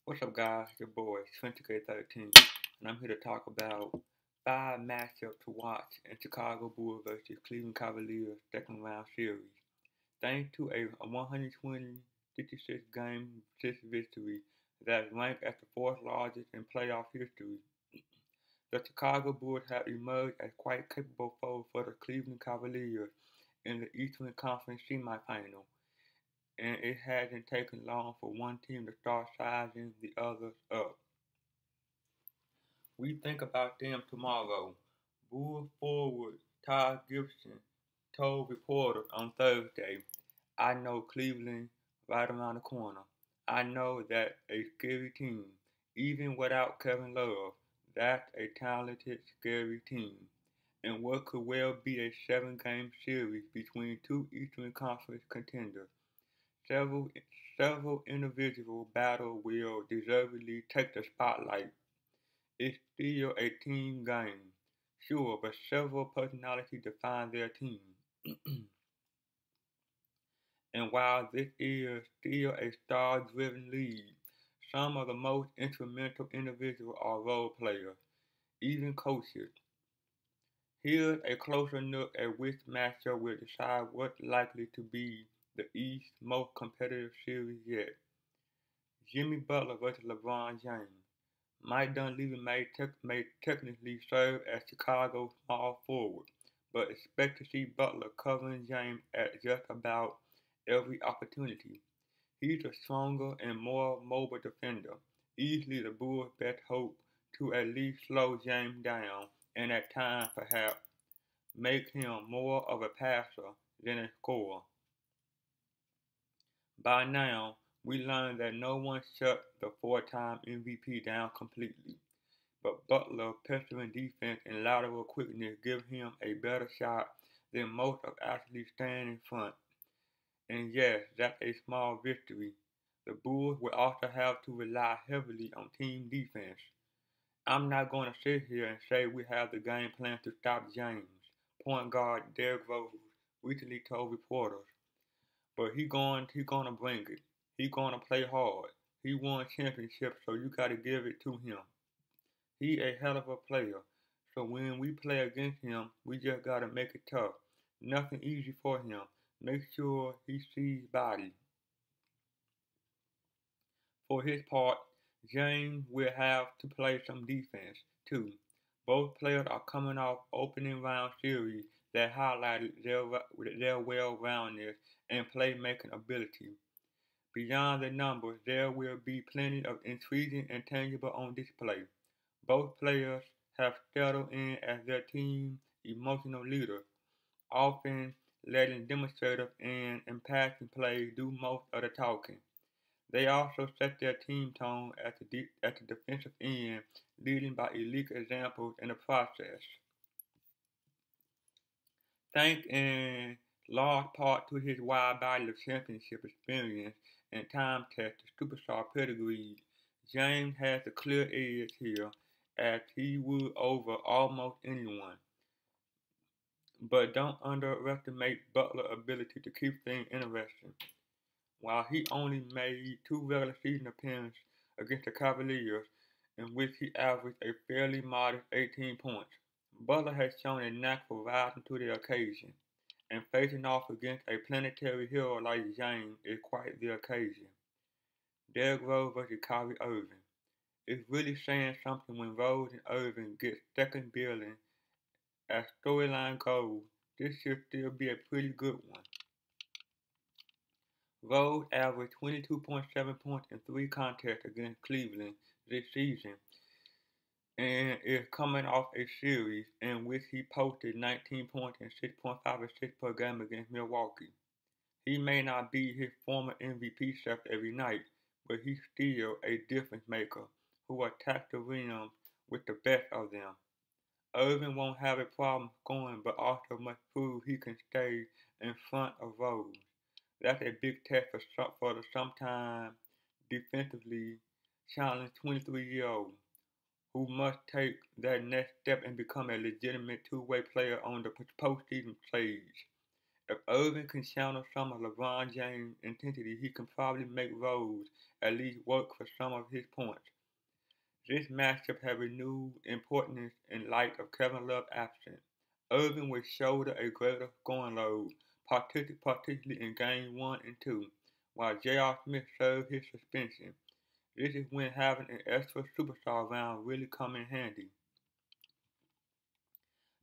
What's up, guys? Your boy, 20K13, and I'm here to talk about 5 matchups to watch in Chicago Bulls versus Cleveland Cavaliers second round series. Thanks to a 120-56 game 6 victory that ranked as the fourth largest in playoff history, the Chicago Bulls have emerged as quite capable foes for the Cleveland Cavaliers in the Eastern Conference semifinal, and it hasn't taken long for one team to start sizing the others up. We think about them tomorrow. Bull forward Todd Gibson told reporters on Thursday, I know Cleveland right around the corner. I know that a scary team. Even without Kevin Love, that's a talented, scary team. And what could well be a 7 game series between two Eastern Conference contenders. Several, several individual battles will deservedly take the spotlight. It's still a team game, sure, but several personalities define their team. And while this is still a star-driven league, some of the most instrumental individuals are role players, even coaches. Here's a closer look at which matchup will decide what's likely to be the East's most competitive series yet. Jimmy Butler versus LeBron James. Mike Dunleavy may technically serve as Chicago's small forward, but expect to see Butler covering James at just about every opportunity. He's a stronger and more mobile defender, easily the Bulls' best hope to at least slow James down and at times perhaps make him more of a passer than a scorer. By now, we learned that no one shut the four-time MVP down completely, but Butler's pestering defense and lateral quickness give him a better shot than most of actually staying in front. And yes, that's a small victory. The Bulls will also have to rely heavily on team defense. I'm not going to sit here and say we have the game plan to stop James, point guard Derrick Rose recently told reporters. But he gonna bring it. He gonna play hard. He won championships, so you gotta give it to him. He a hell of a player. So when we play against him, we just gotta make it tough. Nothing easy for him. Make sure he sees body. For his part, James will have to play some defense too. Both players are coming off opening round series that highlighted their well-roundedness and playmaking ability. Beyond the numbers, there will be plenty of intriguing and tangible on display. Both players have settled in as their team's emotional leaders, often letting demonstrative and impactful plays do most of the talking. They also set their team tone at the defensive end, leading by elite examples in the process. Thanks in large part to his wide body of championship experience and time-tested superstar pedigree, James has a clear edge here as he would over almost anyone. But don't underestimate Butler's ability to keep things interesting. While he only made 2 regular season appearances against the Cavaliers, in which he averaged a fairly modest 18 points, Butler has shown a knack for rising to the occasion, and facing off against a planetary hero like James is quite the occasion. Derrick Rose versus Kyrie Irving. It's really saying something when Rose and Irving get second billing as storyline goes. This should still be a pretty good one. Rose averaged 22.7 points in 3 contests against Cleveland this season and is coming off a series in which he posted 19 points and 6.5 assists per game against Milwaukee. He may not be his former MVP self every night, but he's still a difference maker who attacks the rim with the best of them. Irving won't have a problem scoring, but also must prove he can stay in front of Rose. That's a big test for the sometime defensively challenged 23-year-old who must take that next step and become a legitimate two-way player on the postseason stage. If Irving can channel some of LeBron James' intensity, he can probably make Rose at least work for some of his points. This matchup had renewed importance in light of Kevin Love's absence. Irving would shoulder a greater scoring load, particularly in Game 1 and 2, while J.R. Smith served his suspension. This is when having an extra superstar around really come in handy.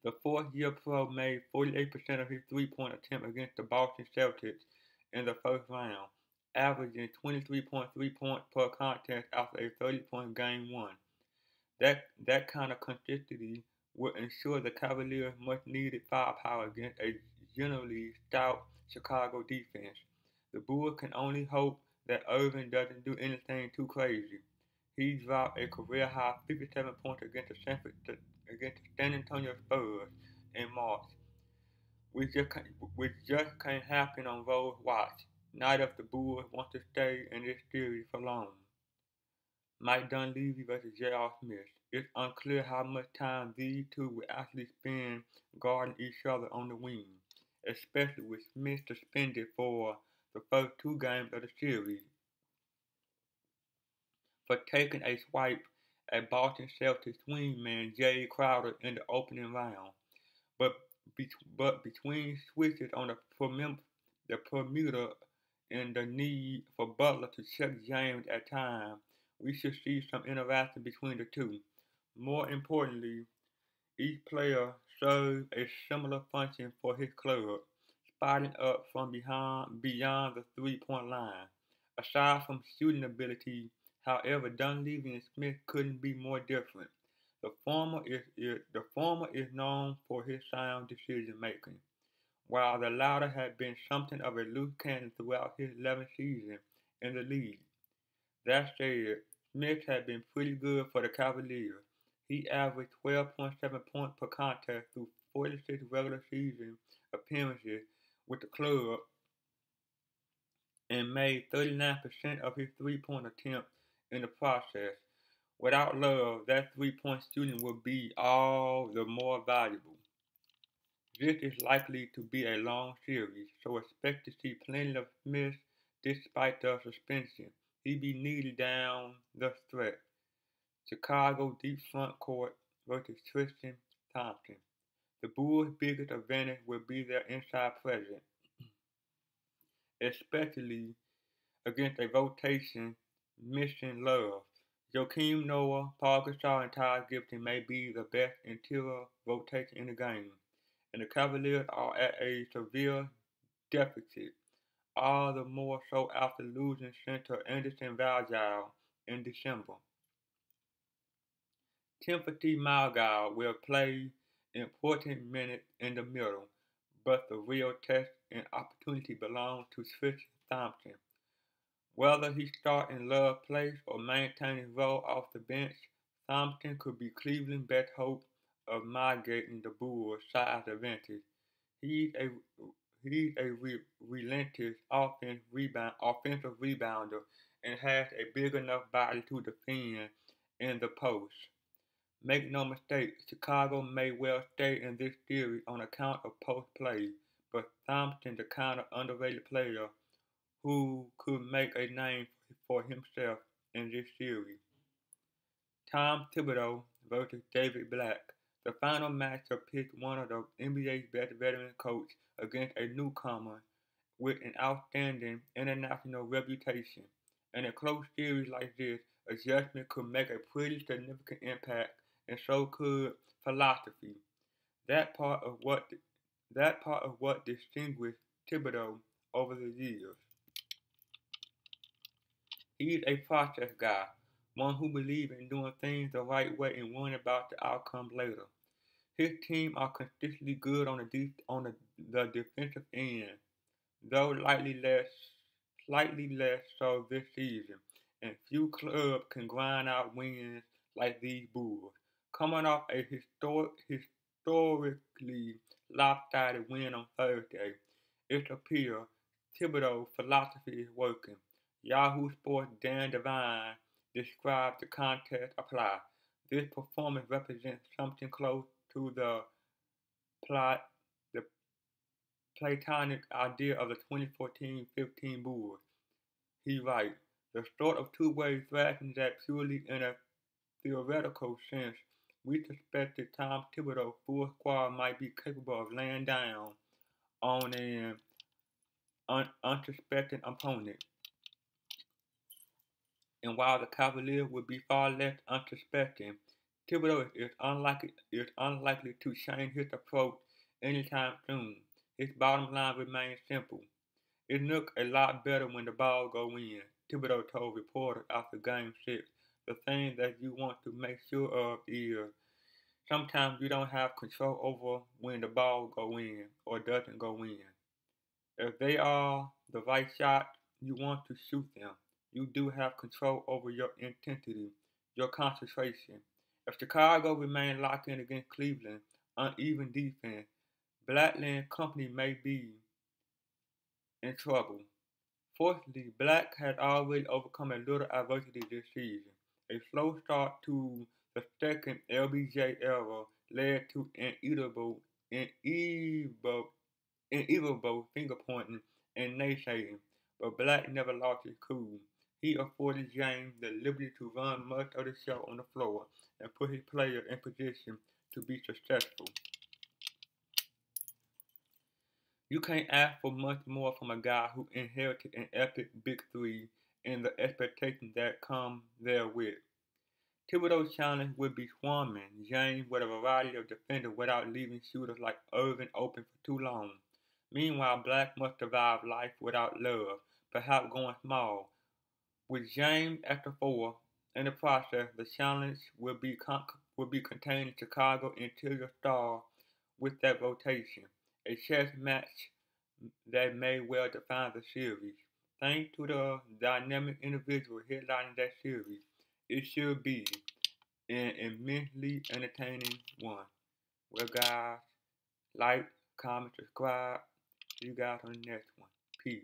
The fourth-year pro made 48% of his three-point attempt against the Boston Celtics in the first round, averaging 23.3 points per contest after a 30-point game one. That kind of consistency would ensure the Cavaliers much needed firepower against a generally stout Chicago defense. The Bulls can only hope that Irving doesn't do anything too crazy. He dropped a career-high 57 points against the San Antonio Spurs in March, which just can't happen on Rose watch. Not if the Bulls want to stay in this series for long. Mike Dunleavy versus J.R. Smith. It's unclear how much time these two will actually spend guarding each other on the wing, especially with Smith suspended for the first two games of the series for taking a swipe at Boston Celtics wingman Jay Crowder in the opening round. But, but between switches on the perimeter and the need for Butler to check James at times, we should see some interaction between the two. More importantly, each player serves a similar function for his club, spotting up from beyond the three-point line. Aside from shooting ability, however, Dunleavy and Smith couldn't be more different. The former is known for his sound decision making, while the latter had been something of a loose cannon throughout his 11th season in the league. That said, Smith had been pretty good for the Cavaliers. He averaged 12.7 points per contest through 46 regular season appearances with the club and made 39% of his three-point attempts in the process. Without Love, that three-point shooting would be all the more valuable. This is likely to be a long series, so expect to see plenty of Smith despite the suspension. He be needed down the stretch. Chicago deep front court versus Tristan Thompson. The Bulls' biggest advantage will be their inside presence, especially against a rotation missing Love. Joakim Noah, Paul Gasol, and Ty Gibson may be the best interior rotation in the game, and the Cavaliers are at a severe deficit, all the more so after losing center Anderson Varejao in December. Timothy Malgau will play important minutes in the middle, but the real test and opportunity belong to Tristan Thompson. Whether he starts in Love place or maintains his role off the bench, Thompson could be Cleveland's best hope of mitigating the Bulls' size advantage. He's a relentless offensive rebounder and has a big enough body to defend in the post. Make no mistake, Chicago may well stay in this series on account of post play, but Thompson the kind of underrated player who could make a name for himself in this series. Tom Thibodeau versus David Black. The final matchup pits one of the NBA's best veteran coaches against a newcomer with an outstanding international reputation. In a close series like this, adjustment could make a pretty significant impact, and so could philosophy. That part of what that part of what distinguished Thibodeau over the years. He's a process guy, one who believes in doing things the right way and worrying about the outcome later. His team are consistently good on the defensive end, though slightly less so this season, and few clubs can grind out wins like these Bulls. Coming off a historically lopsided win on Thursday, it appears Thibodeau's philosophy is working. Yahoo Sports' Dan Devine described the contest apply. This performance represents something close to plot, the platonic idea of the 2014-15 Bulls. He writes, the start of two-way thrashing that purely in a theoretical sense, we suspected Tom Thibodeau's full squad might be capable of laying down on an unsuspecting opponent. And while the Cavaliers would be far less unsuspecting, Thibodeau is unlikely to change his approach anytime soon. His bottom line remains simple. It looked a lot better when the ball go in, Thibodeau told reporters after Game 6. The thing that you want to make sure of is sometimes you don't have control over when the ball go in or doesn't go in. If they are the right shot, you want to shoot them. You do have control over your intensity, your concentration. If Chicago remain locked in against Cleveland, uneven defense, Blackland Company may be in trouble. Fortunately, Black had already overcome a little adversity this season. A slow start to the second LBJ era led to inevitable finger pointing and naysaying, but Black never lost his cool. He afforded James the liberty to run much of the show on the floor and put his players in position to be successful. You can't ask for much more from a guy who inherited an epic big three and the expectations that come therewith. Thibodeau's challenge would be swarming James with a variety of defenders without leaving shooters like Irving open for too long. Meanwhile, Black must survive life without love, perhaps going small. With James at the four, in the process, the challenge will be containing Chicago interior star with that rotation, a chess match that may well define the series. Thanks to the dynamic individual headlining that series, it should be an immensely entertaining one. Well, guys, like, comment, subscribe. See you guys on the next one. Peace.